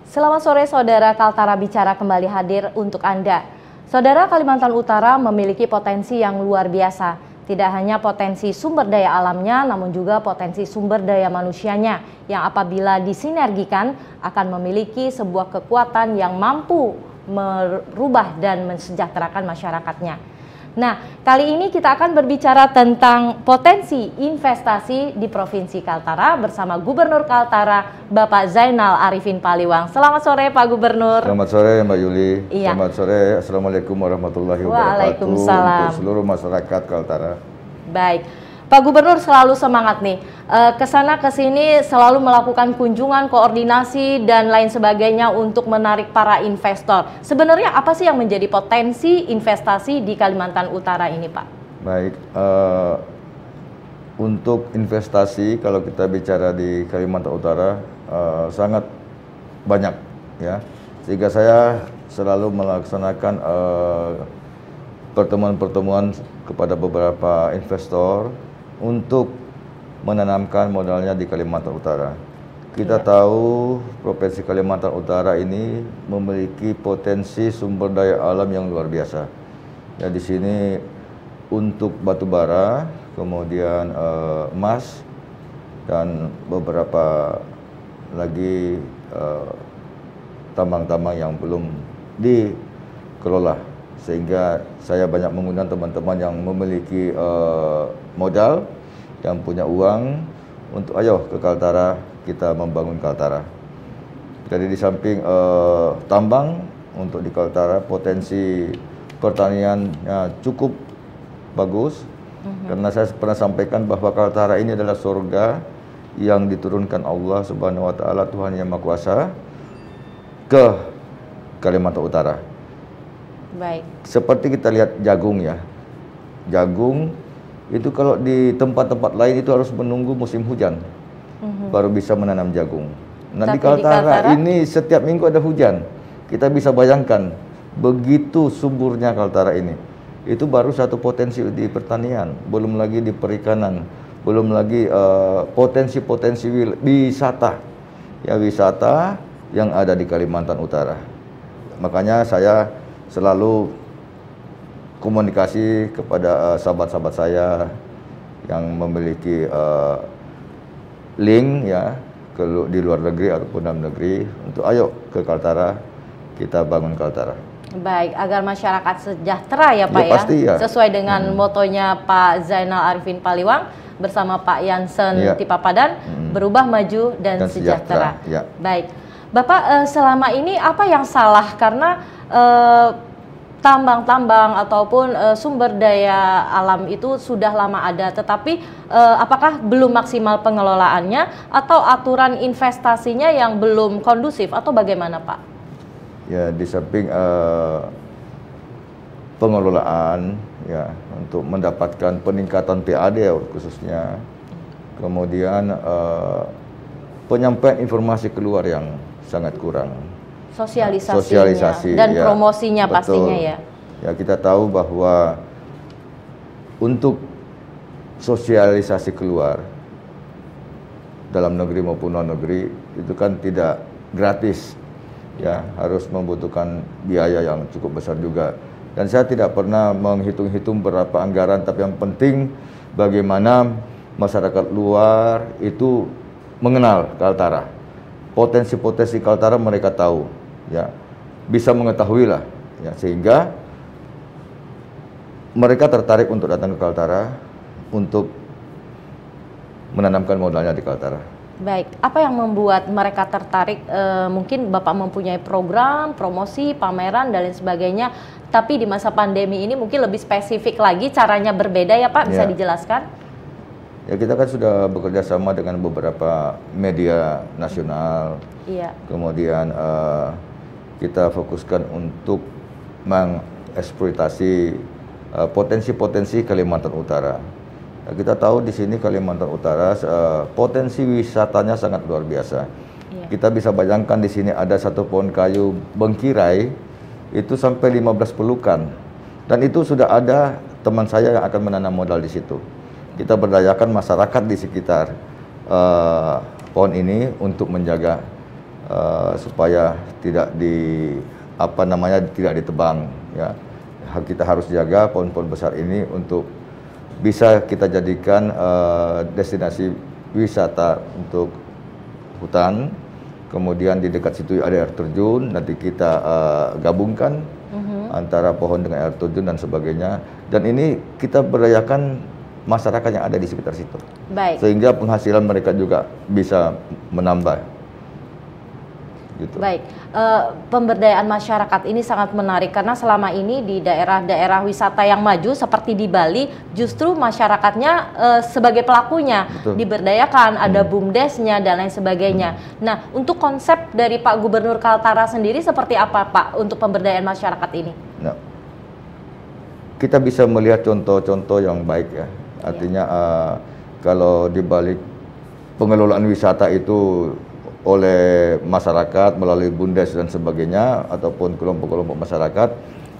Selamat sore saudara, Kaltara Bicara kembali hadir untuk Anda. Saudara, Kalimantan Utara memiliki potensi yang luar biasa. Tidak hanya potensi sumber daya alamnya, namun juga potensi sumber daya manusianya yang apabila disinergikan akan memiliki sebuah kekuatan yang mampu merubah dan mensejahterakan masyarakatnya. Nah, kali ini kita akan berbicara tentang potensi investasi di Provinsi Kaltara bersama Gubernur Kaltara, Bapak Zainal Arifin Paliwang. Selamat sore Pak Gubernur. Selamat sore Mbak Yuli. Iya. Selamat sore. Assalamualaikum warahmatullahi wabarakatuh. Waalaikumsalam. Untuk seluruh masyarakat Kaltara. Baik, Pak Gubernur selalu semangat nih. Kesana kesini selalu melakukan kunjungan, koordinasi dan lain sebagainya untuk menarik para investor. Sebenarnya apa sih yang menjadi potensi investasi di Kalimantan Utara ini, Pak? Baik, untuk investasi kalau kita bicara di Kalimantan Utara sangat banyak ya. Sehingga saya selalu melaksanakan pertemuan-pertemuan kepada beberapa investor untuk menanamkan modalnya di Kalimantan Utara. Kita tahu Provinsi Kalimantan Utara ini memiliki potensi sumber daya alam yang luar biasa. Ya, di sini untuk batu bara, kemudian emas dan beberapa lagi tambang-tambang yang belum dikelola. Sehingga saya banyak mengundang teman-teman yang memiliki modal, yang punya uang untuk ayo ke Kaltara, kita membangun Kaltara. Jadi di samping tambang untuk di Kaltara, potensi pertaniannya cukup bagus. Karena saya pernah sampaikan bahwa Kaltara ini adalah surga yang diturunkan Allah Subhanahu wa taala, Tuhan Yang Maha Kuasa, ke Kalimantan Utara. Baik. Seperti kita lihat jagung ya. Jagung itu kalau di tempat-tempat lain itu harus menunggu musim hujan baru bisa menanam jagung. Nah, di Kaltara ini setiap minggu ada hujan. Kita bisa bayangkan begitu suburnya Kaltara ini. Itu baru satu potensi di pertanian, belum lagi di perikanan, belum lagi potensi-potensi wisata. Ya, wisata yang ada di Kalimantan Utara. Makanya saya selalu komunikasi kepada sahabat-sahabat saya yang memiliki link ya di luar negeri ataupun dalam negeri untuk ayo ke Kaltara, kita bangun Kaltara. Baik, agar masyarakat sejahtera ya Pak ya, pasti, ya. Sesuai dengan motonya Pak Zainal Arifin Paliwang bersama Pak Jansen Tipapadan, berubah, maju dan sejahtera. Ya. Baik, Bapak selama ini apa yang salah karena tambang-tambang ataupun sumber daya alam itu sudah lama ada, tetapi apakah belum maksimal pengelolaannya atau aturan investasinya yang belum kondusif atau bagaimana Pak? Ya, di samping pengelolaan ya untuk mendapatkan peningkatan PAD khususnya, kemudian penyampaian informasi keluar yang sangat kurang. Sosialisasi dan ya, promosinya betul. Pastinya ya. Ya, kita tahu bahwa untuk sosialisasi keluar dalam negeri maupun luar negeri itu kan tidak gratis. Ya, harus membutuhkan biaya yang cukup besar juga. Dan saya tidak pernah menghitung-hitung berapa anggaran, tapi yang penting bagaimana masyarakat luar itu mengenal Kaltara. Potensi-potensi Kaltara mereka tahu, ya, bisa mengetahui lah, ya, sehingga mereka tertarik untuk datang ke Kaltara untuk menanamkan modalnya di Kaltara. Baik, apa yang membuat mereka tertarik? Mungkin Bapak mempunyai program, promosi, pameran dan lain sebagainya, tapi di masa pandemi ini mungkin lebih spesifik lagi, caranya berbeda ya Pak, bisa dijelaskan? Ya, kita kan sudah bekerja sama dengan beberapa media nasional. Iya. Kemudian kita fokuskan untuk mengeksploitasi potensi-potensi Kalimantan Utara. Nah, kita tahu di sini Kalimantan Utara potensi wisatanya sangat luar biasa. Iya. Kita bisa bayangkan di sini ada satu pohon kayu bengkirai itu sampai 15 pelukan. Dan itu sudah ada teman saya yang akan menanam modal di situ. Kita berdayakan masyarakat di sekitar pohon ini untuk menjaga supaya tidak tidak ditebang, ya. Kita harus jaga pohon-pohon besar ini untuk bisa kita jadikan destinasi wisata untuk hutan. Kemudian di dekat situ ada air terjun, nanti kita gabungkan antara pohon dengan air terjun dan sebagainya. Dan ini kita berdayakan masyarakat yang ada di sekitar situ. Baik. Sehingga penghasilan mereka juga bisa menambah. Gitu. Baik, pemberdayaan masyarakat ini sangat menarik karena selama ini di daerah-daerah wisata yang maju seperti di Bali justru masyarakatnya sebagai pelakunya. Betul. Diberdayakan, ada BUMDesnya dan lain sebagainya. Nah, untuk konsep dari Pak Gubernur Kaltara sendiri seperti apa Pak untuk pemberdayaan masyarakat ini? Nah, kita bisa melihat contoh-contoh yang baik ya. Artinya kalau di balik pengelolaan wisata itu oleh masyarakat melalui BUMDes dan sebagainya ataupun kelompok-kelompok masyarakat,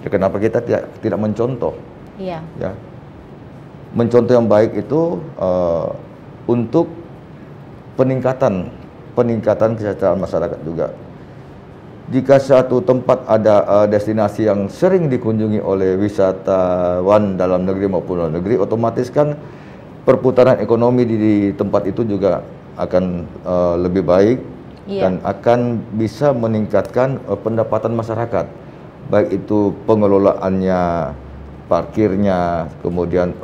ya kenapa kita tidak mencontoh? Iya. Ya, mencontoh yang baik itu untuk peningkatan kesejahteraan masyarakat juga. Jika satu tempat ada destinasi yang sering dikunjungi oleh wisatawan dalam negeri maupun luar negeri, otomatis kan perputaran ekonomi di tempat itu juga akan lebih baik. Iya. Dan akan bisa meningkatkan pendapatan masyarakat, baik itu pengelolaannya, parkirnya, kemudian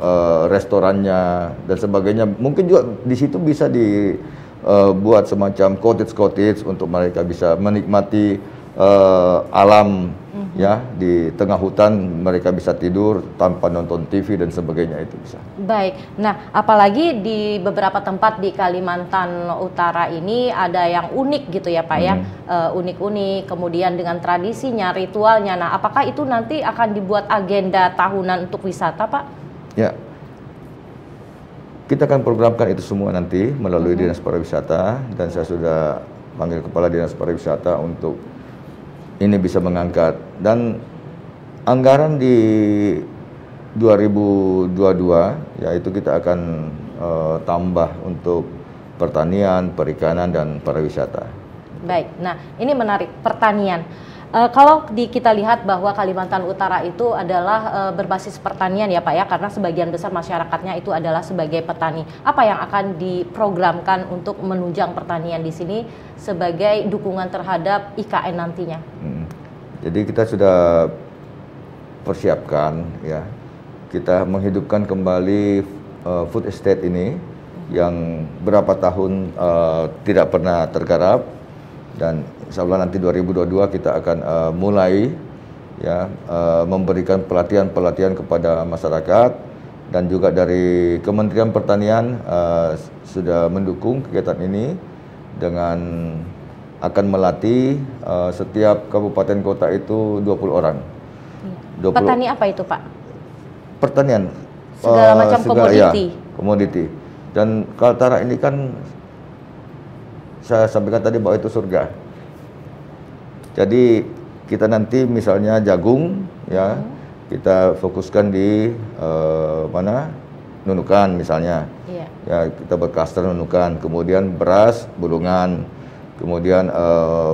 restorannya dan sebagainya. Mungkin juga di situ bisa dibuat semacam cottage untuk mereka bisa menikmati alam, ya, di tengah hutan mereka bisa tidur tanpa nonton TV dan sebagainya, itu bisa. Baik, nah apalagi di beberapa tempat di Kalimantan Utara ini ada yang unik gitu ya Pak ya, unik-unik, kemudian dengan tradisinya, ritualnya. Nah, apakah itu nanti akan dibuat agenda tahunan untuk wisata Pak? Ya, kita akan programkan itu semua nanti melalui Dinas Pariwisata, dan saya sudah panggil Kepala Dinas Pariwisata untuk ini bisa mengangkat, dan anggaran di 2022 yaitu kita akan tambah untuk pertanian, perikanan dan pariwisata. Baik, nah ini menarik, pertanian. Kalau kita lihat bahwa Kalimantan Utara itu adalah berbasis pertanian ya Pak ya, karena sebagian besar masyarakatnya itu adalah sebagai petani. Apa yang akan diprogramkan untuk menunjang pertanian di sini sebagai dukungan terhadap IKN nantinya? Jadi kita sudah persiapkan ya, kita menghidupkan kembali food estate ini yang berapa tahun tidak pernah tergarap. Dan insya Allah nanti 2022 kita akan mulai ya memberikan pelatihan kepada masyarakat, dan juga dari Kementerian Pertanian sudah mendukung kegiatan ini dengan akan melatih setiap kabupaten kota itu 20 orang. 20. Petani apa itu Pak? Pertanian. Segala macam komoditi. Ya, komoditi. Dan Kaltara ini kan saya sampaikan tadi bahwa itu surga. Jadi kita nanti misalnya jagung, ya, kita fokuskan di mana? Nunukan misalnya. Iya. Ya, kita berklaster Nunukan. Kemudian beras, Bulungan. Kemudian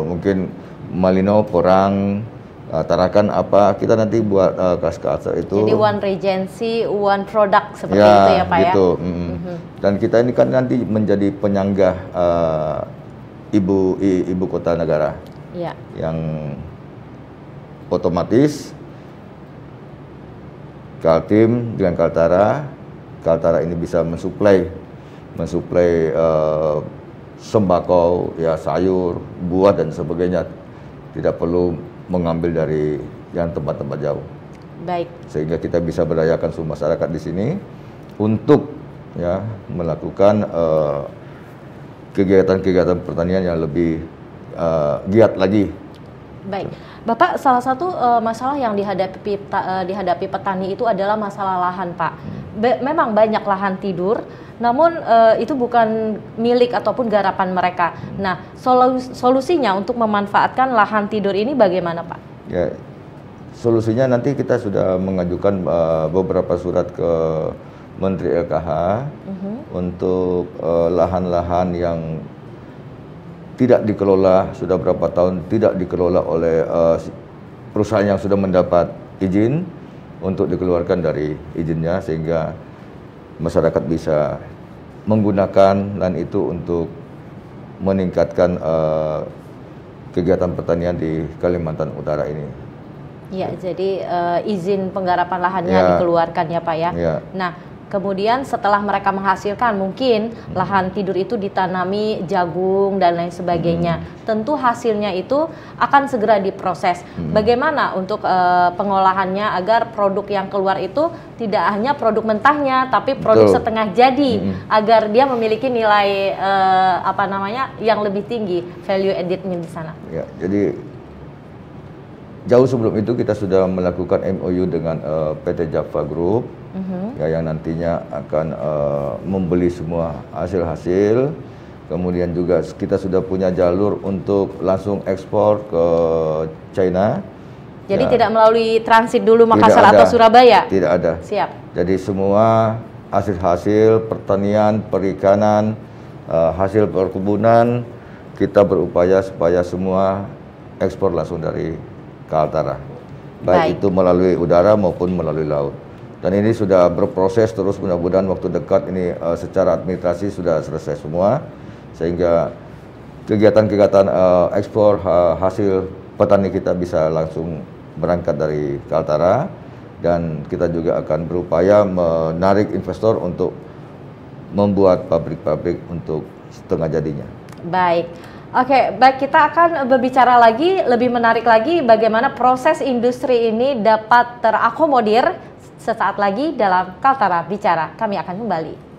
mungkin Malino, Porang, Tarakan apa, kita nanti buat klaster itu. Jadi one regency, one product seperti itu ya Pak gitu. Ya. Dan kita ini kan nanti menjadi penyangga ibu kota negara, ya, yang otomatis Kaltim dengan Kaltara ini bisa mensuplai sembako, ya, sayur, buah dan sebagainya, tidak perlu mengambil dari yang tempat-tempat jauh. Baik. Sehingga kita bisa berdayakan seluruh masyarakat di sini untuk ya melakukan kegiatan-kegiatan pertanian yang lebih giat lagi. Baik, Bapak, salah satu masalah yang dihadapi petani itu adalah masalah lahan, Pak. Memang banyak lahan tidur, namun itu bukan milik ataupun garapan mereka. Nah, solusinya untuk memanfaatkan lahan tidur ini bagaimana, Pak? Ya, solusinya nanti kita sudah mengajukan beberapa surat ke Menteri LKH untuk lahan-lahan yang tidak dikelola, sudah berapa tahun tidak dikelola oleh perusahaan yang sudah mendapat izin untuk dikeluarkan dari izinnya, sehingga masyarakat bisa menggunakan lahan itu untuk meningkatkan kegiatan pertanian di Kalimantan Utara ini. Ya, jadi izin penggarapan lahannya dikeluarkan ya Pak ya. Nah, kemudian setelah mereka menghasilkan, mungkin lahan tidur itu ditanami jagung dan lain sebagainya. Tentu hasilnya itu akan segera diproses. Bagaimana untuk pengolahannya agar produk yang keluar itu tidak hanya produk mentahnya, tapi produk setengah jadi, agar dia memiliki nilai yang lebih tinggi, value added-nya di sana. Ya, jadi jauh sebelum itu kita sudah melakukan MOU dengan PT Java Group, yang nantinya akan membeli semua hasil-hasil. Kemudian juga kita sudah punya jalur untuk langsung ekspor ke China. Jadi tidak melalui transit dulu Makassar atau Surabaya? Tidak ada. Siap. Jadi semua hasil-hasil pertanian, perikanan, hasil perkebunan, kita berupaya supaya semua ekspor langsung dari Kaltara, baik itu melalui udara maupun melalui laut. Dan ini sudah berproses terus, mudah-mudahan waktu dekat ini secara administrasi sudah selesai semua, sehingga kegiatan-kegiatan ekspor hasil petani kita bisa langsung berangkat dari Kaltara, dan kita juga akan berupaya menarik investor untuk membuat pabrik-pabrik untuk setengah jadinya. Baik. Oke, baik, kita akan berbicara lagi, lebih menarik lagi bagaimana proses industri ini dapat terakomodir sesaat lagi dalam Kaltara Bicara. Kami akan kembali.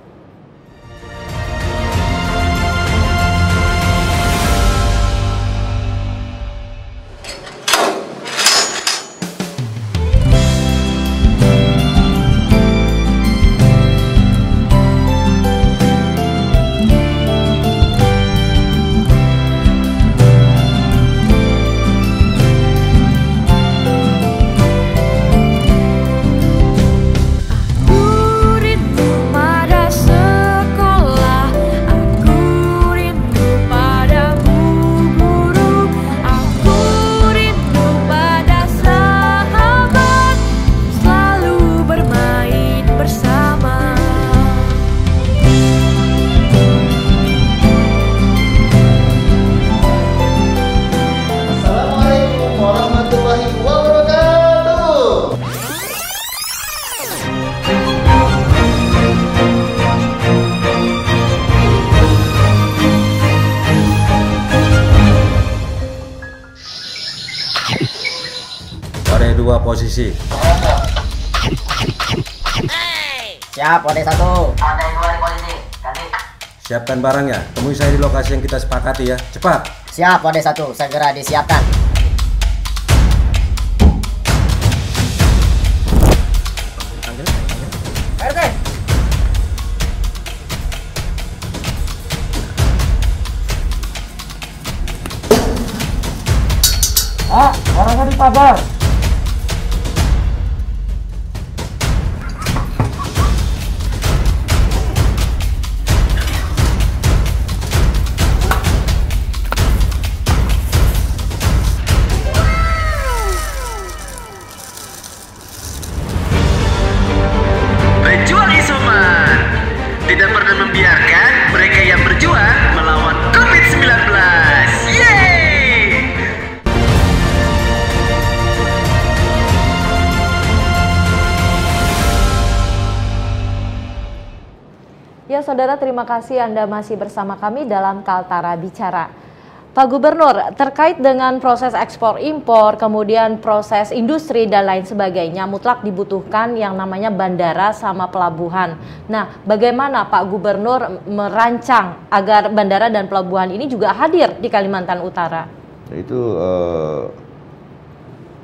Dua posisi. Siap, Ode 1. Ode 2 di posisi. Ganti. Siapkan barangnya. Temui saya di lokasi yang kita sepakati ya. Cepat. Siap, Ode 1. Segera disiapkan. RT. Orangnya dipabar. Tidak pernah membiarkan mereka yang berjuang melawan COVID-19. Yeay! Ya saudara, terima kasih Anda masih bersama kami dalam Kaltara Bicara. Pak Gubernur, terkait dengan proses ekspor impor, kemudian proses industri dan lain sebagainya, mutlak dibutuhkan yang namanya bandara sama pelabuhan. Nah, bagaimana Pak Gubernur merancang agar bandara dan pelabuhan ini juga hadir di Kalimantan Utara? Itu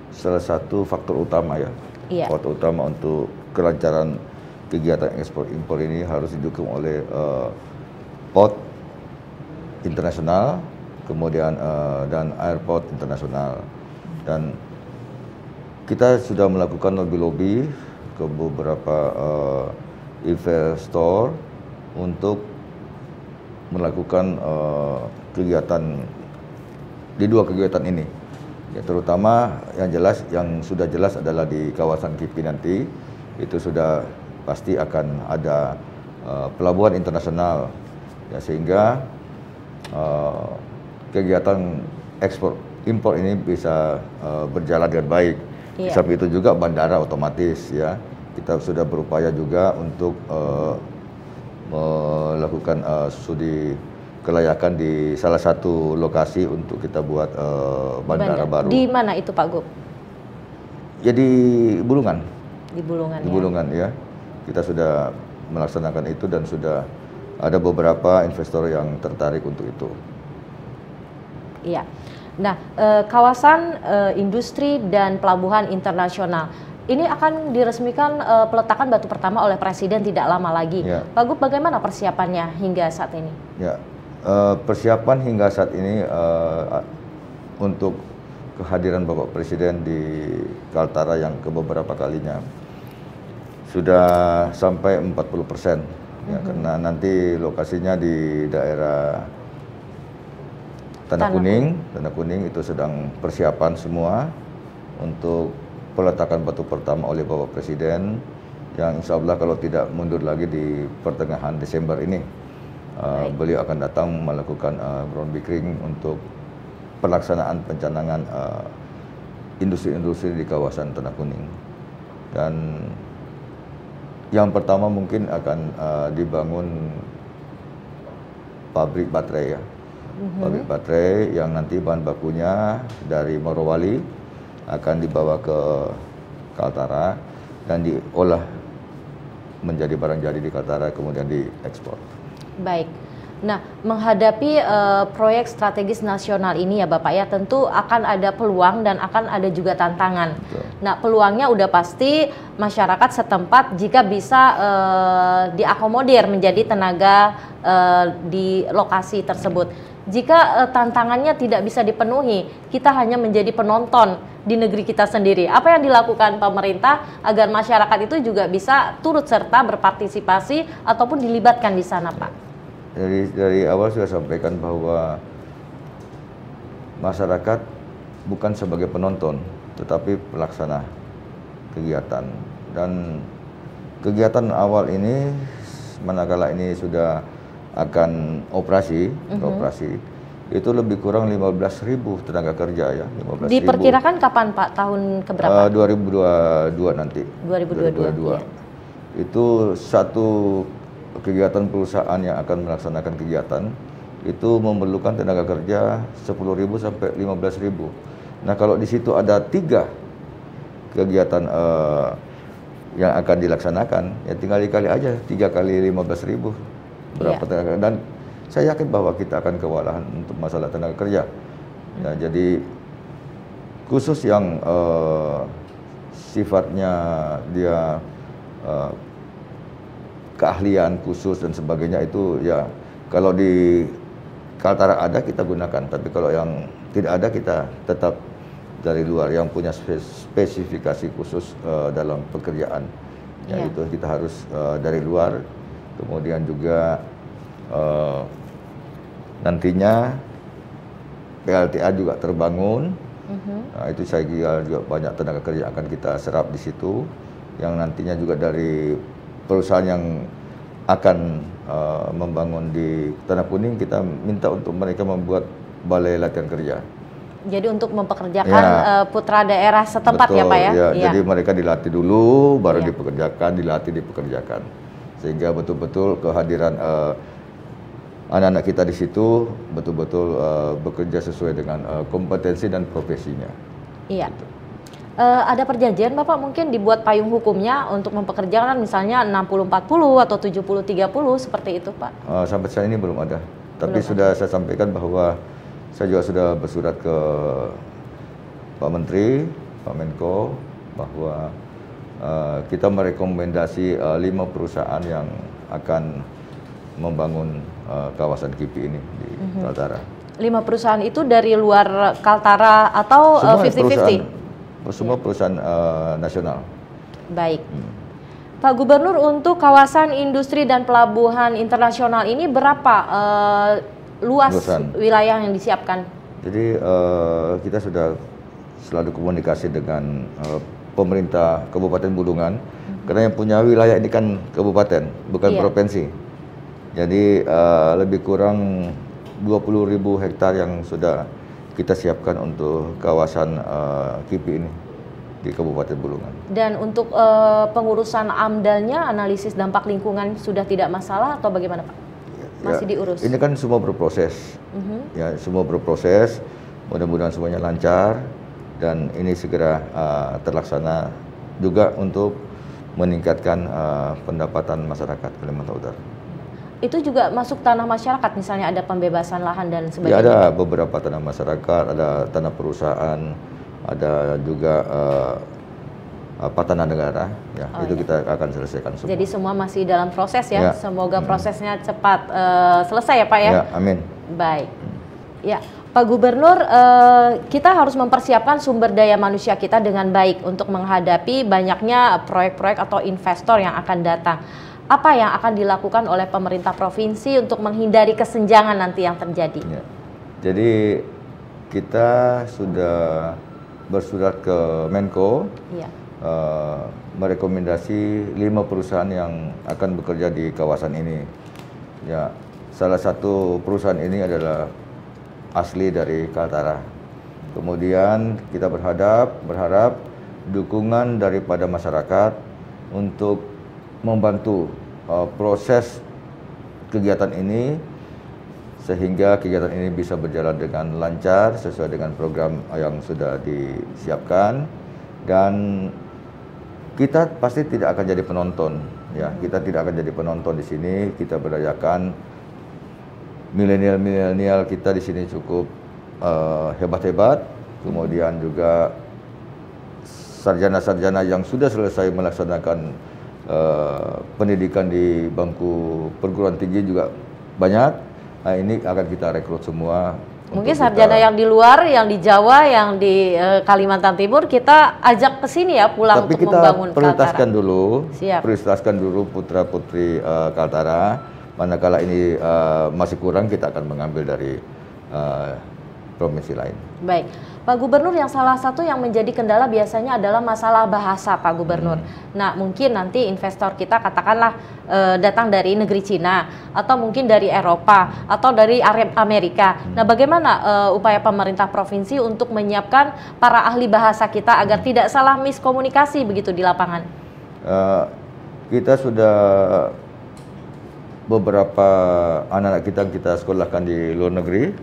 salah satu faktor utama ya. Faktor utama untuk kelancaran kegiatan ekspor impor ini harus didukung oleh port internasional, kemudian dan airport internasional, dan kita sudah melakukan lobby-lobby ke beberapa investor untuk melakukan kegiatan di dua kegiatan ini. Ya, terutama yang sudah jelas adalah di kawasan KIPI nanti itu sudah pasti akan ada pelabuhan internasional, ya, sehingga kegiatan ekspor impor ini bisa berjalan dengan baik. Iya. Samping itu juga bandara otomatis, ya, kita sudah berupaya juga untuk melakukan studi kelayakan di salah satu lokasi untuk kita buat bandara baru. Di mana itu Pak Gub? Ya di Bulungan. Di Bulungan. Di Bulungan, ya. Kita sudah melaksanakan itu dan sudah ada beberapa investor yang tertarik untuk itu. Iya. Nah, kawasan industri dan pelabuhan internasional ini akan diresmikan peletakan batu pertama oleh Presiden tidak lama lagi. Ya. Pak Gub, bagaimana persiapannya hingga saat ini? Ya, persiapan hingga saat ini untuk kehadiran Bapak Presiden di Kaltara yang ke beberapa kalinya sudah sampai 40%, ya, karena nanti lokasinya di daerah Tanah Kuning itu sedang persiapan semua untuk peletakan batu pertama oleh Bapak Presiden yang insya Allah kalau tidak mundur lagi di pertengahan Desember ini beliau akan datang melakukan groundbreaking untuk pelaksanaan pencanangan industri-industri di kawasan Tanah Kuning. Dan yang pertama mungkin akan dibangun pabrik baterai, ya. Pabrik baterai yang nanti bahan bakunya dari Morowali akan dibawa ke Kaltara dan diolah menjadi barang jadi di Kaltara kemudian diekspor. Baik. Nah, menghadapi proyek strategis nasional ini ya Bapak ya, tentu akan ada peluang dan akan ada juga tantangan. Betul. Nah, peluangnya udah pasti masyarakat setempat jika bisa diakomodir menjadi tenaga di lokasi tersebut. Jika tantangannya tidak bisa dipenuhi, kita hanya menjadi penonton di negeri kita sendiri. Apa yang dilakukan pemerintah agar masyarakat itu juga bisa turut serta berpartisipasi ataupun dilibatkan di sana, Pak? Dari awal sudah sampaikan bahwa masyarakat bukan sebagai penonton, tetapi pelaksana kegiatan. Dan kegiatan awal ini, manakala ini sudah akan operasi, itu lebih kurang 15.000 tenaga kerja, ya. 15.000. Diperkirakan kapan Pak? Tahun keberapa? 2022 nanti. 2022. Ya. Itu satu kegiatan perusahaan yang akan melaksanakan kegiatan itu memerlukan tenaga kerja 10.000 sampai 15.000. Nah, kalau di situ ada 3 kegiatan yang akan dilaksanakan, ya tinggal dikali aja 3 kali 15.000 berapa tenaga. Dan saya yakin bahwa kita akan kewalahan untuk masalah tenaga kerja. Ya, jadi khusus yang sifatnya dia keahlian khusus dan sebagainya itu ya kalau di Kaltara ada kita gunakan, tapi kalau yang tidak ada kita tetap dari luar yang punya spesifikasi khusus dalam pekerjaan. Ya, itu kita harus dari luar. Kemudian juga nantinya PLTA juga terbangun. Nah, itu saya kira juga banyak tenaga kerja akan kita serap di situ, yang nantinya juga dari perusahaan yang akan membangun di Tanah Kuning, kita minta untuk mereka membuat balai latihan kerja. Jadi untuk mempekerjakan putra daerah setempat. Betul, ya Pak ya? Ya. Jadi mereka dilatih dulu, baru dipekerjakan, dipekerjakan. Sehingga betul-betul kehadiran anak-anak kita di situ betul-betul bekerja sesuai dengan kompetensi dan profesinya. Iya. Gitu. Ada perjanjian Bapak mungkin dibuat payung hukumnya untuk mempekerjakan misalnya 60-40 atau 70-30 seperti itu Pak? Sampai saat ini belum ada. Tapi sudah saya sampaikan bahwa saya juga sudah bersurat ke Pak Menteri, Pak Menko, bahwa kita merekomendasi 5 perusahaan yang akan membangun kawasan KIPI ini di Kaltara. 5 perusahaan itu dari luar Kaltara atau 50-50? Semua perusahaan nasional. Baik. Pak Gubernur, untuk kawasan industri dan pelabuhan internasional ini berapa luas wilayah yang disiapkan. Jadi kita sudah selalu komunikasi dengan pemerintah Kabupaten Bulungan, karena yang punya wilayah ini kan kabupaten, bukan provinsi. Jadi lebih kurang 20.000 hektar yang sudah kita siapkan untuk kawasan KIPI ini di Kabupaten Bulungan. Dan untuk pengurusan AMDAL-nya, analisis dampak lingkungan sudah tidak masalah atau bagaimana Pak? Masih diurus? Ini kan semua berproses, ya semua berproses. Mudah-mudahan semuanya lancar dan ini segera terlaksana juga untuk meningkatkan pendapatan masyarakat Kalimantan Utara. Itu juga masuk tanah masyarakat, misalnya ada pembebasan lahan dan sebagainya? Ya, ada beberapa tanah masyarakat, ada tanah perusahaan, ada juga tanah negara, ya itu kita akan selesaikan semua. Jadi semua masih dalam proses ya, semoga prosesnya cepat selesai ya Pak ya? Ya, amin. Baik, ya Pak Gubernur, kita harus mempersiapkan sumber daya manusia kita dengan baik untuk menghadapi banyaknya proyek-proyek atau investor yang akan datang. Apa yang akan dilakukan oleh pemerintah provinsi untuk menghindari kesenjangan nanti yang terjadi? Ya. Jadi kita sudah bersurat ke Menko, merekomendasi 5 perusahaan yang akan bekerja di kawasan ini. Ya, salah satu perusahaan ini adalah asli dari Kaltara. Kemudian kita berharap dukungan daripada masyarakat untuk membantu proses kegiatan ini sehingga kegiatan ini bisa berjalan dengan lancar sesuai dengan program yang sudah disiapkan, dan kita pasti tidak akan jadi penonton ya, kita tidak akan jadi penonton di sini. Kita berdayakan milenial kita di sini cukup hebat-hebat, kemudian juga sarjana-sarjana yang sudah selesai melaksanakan pendidikan di bangku perguruan tinggi juga banyak. Nah, ini akan kita rekrut semua. Mungkin sarjana yang di luar, yang di Jawa, yang di Kalimantan Timur, kita ajak ke sini ya pulang untuk membangun Kaltara. Tapi kita prioritaskan dulu putra-putri Kaltara. Manakala ini masih kurang, kita akan mengambil dari provinsi lain. Baik, Pak Gubernur, yang salah satu yang menjadi kendala biasanya adalah masalah bahasa, Pak Gubernur. Nah, mungkin nanti investor kita katakanlah datang dari negeri Cina, atau mungkin dari Eropa, atau dari Amerika. Nah, bagaimana upaya pemerintah provinsi untuk menyiapkan para ahli bahasa kita agar tidak salah miskomunikasi begitu di lapangan? Kita sudah beberapa anak-anak kita sekolahkan di luar negeri,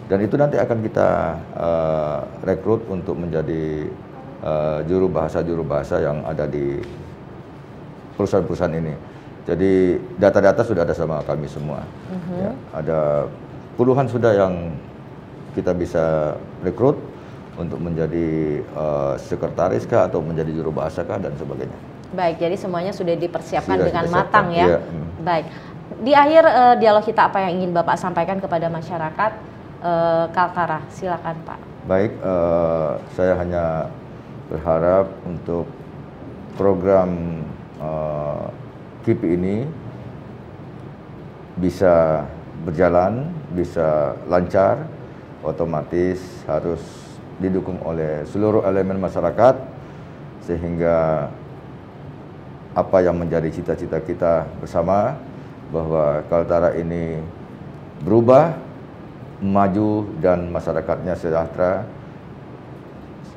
dan itu nanti akan kita rekrut untuk menjadi juru bahasa yang ada di perusahaan-perusahaan ini. Jadi data-data sudah ada sama kami semua. Ya, ada puluhan sudah yang kita bisa rekrut untuk menjadi sekretaris kah atau menjadi juru bahasa kah dan sebagainya. Baik, jadi semuanya sudah dipersiapkan dengan matang ya. Baik, di akhir dialog kita, apa yang ingin Bapak sampaikan kepada masyarakat Kaltara? Silakan Pak. Baik, saya hanya berharap untuk program KIPI ini bisa berjalan, bisa lancar, otomatis harus didukung oleh seluruh elemen masyarakat, sehingga apa yang menjadi cita-cita kita bersama bahwa Kaltara ini berubah, maju, dan masyarakatnya sejahtera.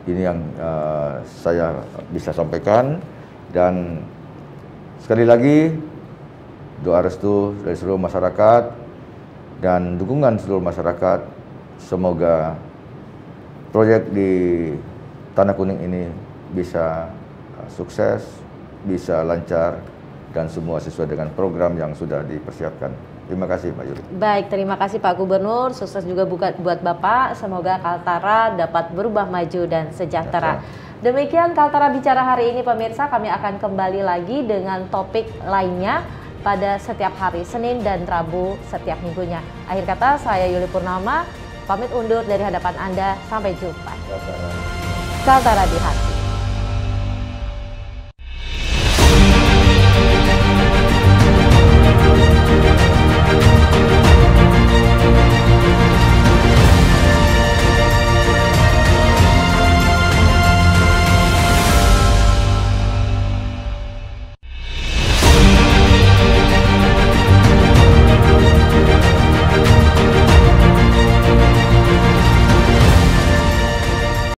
Ini yang saya bisa sampaikan, dan sekali lagi doa restu dari seluruh masyarakat dan dukungan seluruh masyarakat. Semoga proyek di Tanah Kuning ini bisa sukses, bisa lancar, dan semua sesuai dengan program yang sudah dipersiapkan. Terima kasih Pak Yuli. Baik, terima kasih Pak Gubernur. Sukses juga buat Bapak. Semoga Kaltara dapat berubah maju dan sejahtera. Demikian Kaltara Bicara hari ini pemirsa. Kami akan kembali lagi dengan topik lainnya pada setiap hari Senin dan Rabu setiap minggunya. Akhir kata, saya Yuli Purnama pamit undur dari hadapan Anda. Sampai jumpa. Kaltara di hati.